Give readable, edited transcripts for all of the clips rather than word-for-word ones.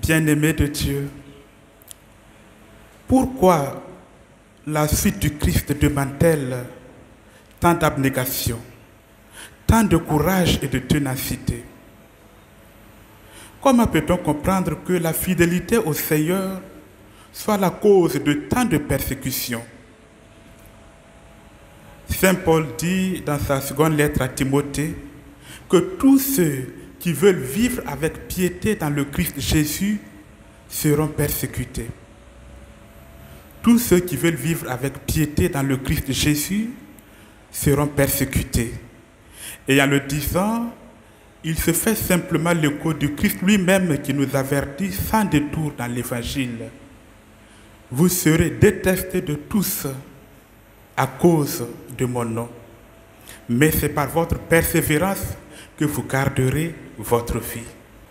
Bien-aimés de Dieu, pourquoi la suite du Christ demande-t-elle tant d'abnégation, tant de courage et de ténacité? Comment peut-on comprendre que la fidélité au Seigneur soit la cause de tant de persécutions? Saint Paul dit dans sa seconde lettre à Timothée que tous ceux qui veulent vivre avec piété dans le Christ Jésus seront persécutés. Tous ceux qui veulent vivre avec piété dans le Christ Jésus seront persécutés. Et en le disant, il se fait simplement l'écho du Christ lui-même qui nous avertit sans détour dans l'Évangile. Vous serez détestés de tous à cause de mon nom. Mais c'est par votre persévérance que vous garderez votre vie.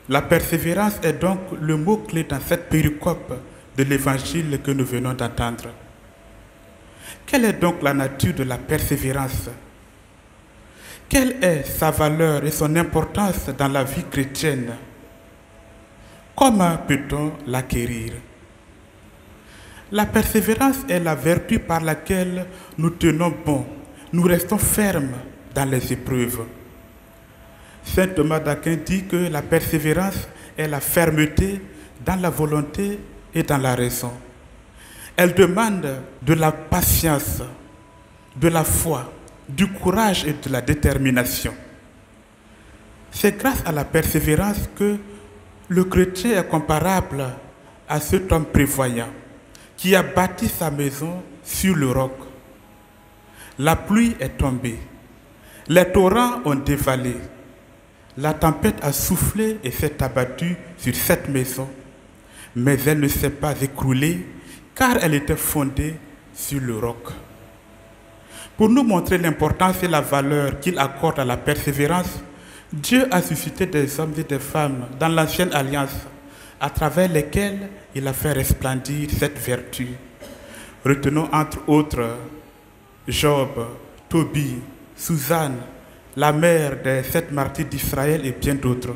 La persévérance est donc le mot-clé dans cette péricope de l'Évangile que nous venons d'entendre. Quelle est donc la nature de la persévérance? Quelle est sa valeur et son importance dans la vie chrétienne? Comment peut-on l'acquérir? La persévérance est la vertu par laquelle nous tenons bon, nous restons fermes dans les épreuves. Saint Thomas d'Aquin dit que la persévérance est la fermeté dans la volonté et dans la raison. Elle demande de la patience, de la foi, du courage et de la détermination. C'est grâce à la persévérance que le chrétien est comparable à cet homme prévoyant qui a bâti sa maison sur le roc. La pluie est tombée, les torrents ont dévalé, la tempête a soufflé et s'est abattue sur cette maison, mais elle ne s'est pas écroulée car elle était fondée sur le roc. Pour nous montrer l'importance et la valeur qu'il accorde à la persévérance, Dieu a suscité des hommes et des femmes dans l'ancienne alliance à travers lesquels il a fait resplendir cette vertu. Retenons entre autres Job, Tobie, Suzanne, la mère des 7 martyrs d'Israël et bien d'autres.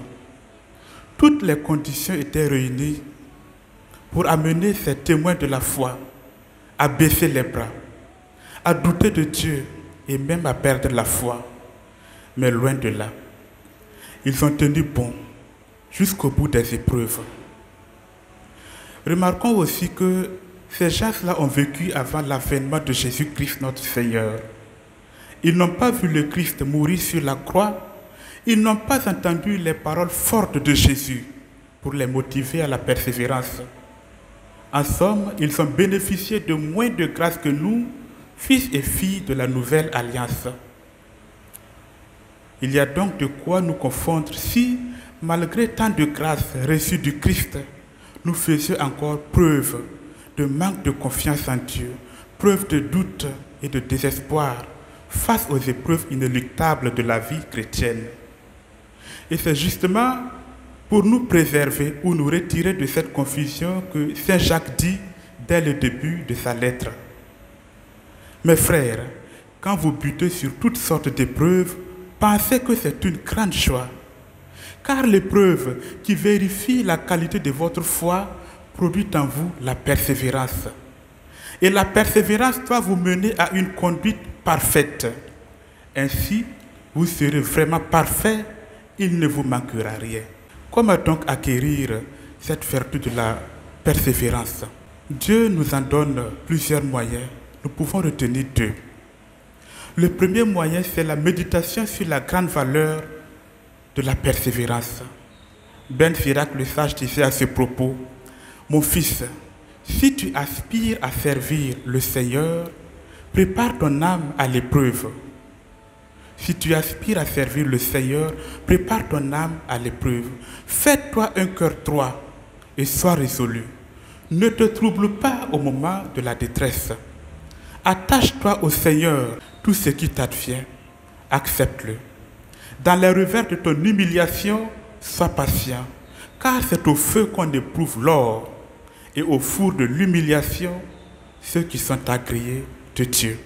Toutes les conditions étaient réunies pour amener ces témoins de la foi à baisser les bras, à douter de Dieu et même à perdre la foi. Mais loin de là, ils ont tenu bon jusqu'au bout des épreuves. Remarquons aussi que ces gens-là ont vécu avant l'avènement de Jésus-Christ notre Seigneur. Ils n'ont pas vu le Christ mourir sur la croix. Ils n'ont pas entendu les paroles fortes de Jésus pour les motiver à la persévérance. En somme, ils ont bénéficié de moins de grâce que nous, fils et filles de la nouvelle alliance. Il y a donc de quoi nous confondre si, malgré tant de grâces reçues du Christ, nous faisions encore preuve de manque de confiance en Dieu, preuve de doute et de désespoir face aux épreuves inéluctables de la vie chrétienne. Et c'est justement pour nous préserver ou nous retirer de cette confusion que Saint Jacques dit dès le début de sa lettre. Mes frères, quand vous butez sur toutes sortes d'épreuves, pensez que c'est une grande joie, car l'épreuve qui vérifie la qualité de votre foi produit en vous la persévérance. Et la persévérance doit vous mener à une conduite parfaite. Ainsi, vous serez vraiment parfait, il ne vous manquera rien. Comment donc acquérir cette vertu de la persévérance? Dieu nous en donne plusieurs moyens. Nous pouvons retenir 2. Le premier moyen, c'est la méditation sur la grande valeur de la persévérance. Ben Sirac le sage disait à ce propos: mon fils, si tu aspires à servir le Seigneur, prépare ton âme à l'épreuve. Si tu aspires à servir le Seigneur, prépare ton âme à l'épreuve. Fais-toi un cœur droit et sois résolu. Ne te trouble pas au moment de la détresse. Attache-toi au Seigneur, tout ce qui t'advient, accepte-le. Dans les revers de ton humiliation, sois patient, car c'est au feu qu'on éprouve l'or, et au four de l'humiliation, ceux qui sont agréés de Dieu.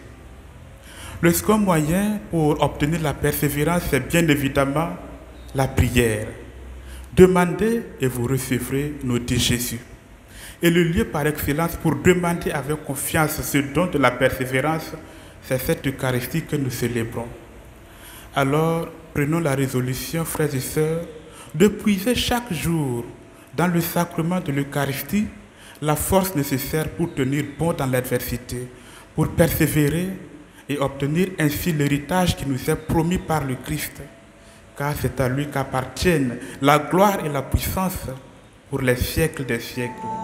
Le second moyen pour obtenir la persévérance, c'est bien évidemment la prière. Demandez et vous recevrez, nous dit Jésus. Et le lieu par excellence pour demander avec confiance ce don de la persévérance, c'est cette Eucharistie que nous célébrons. Alors, prenons la résolution, frères et sœurs, de puiser chaque jour dans le sacrement de l'Eucharistie la force nécessaire pour tenir bon dans l'adversité, pour persévérer et obtenir ainsi l'héritage qui nous est promis par le Christ, car c'est à lui qu'appartiennent la gloire et la puissance pour les siècles des siècles.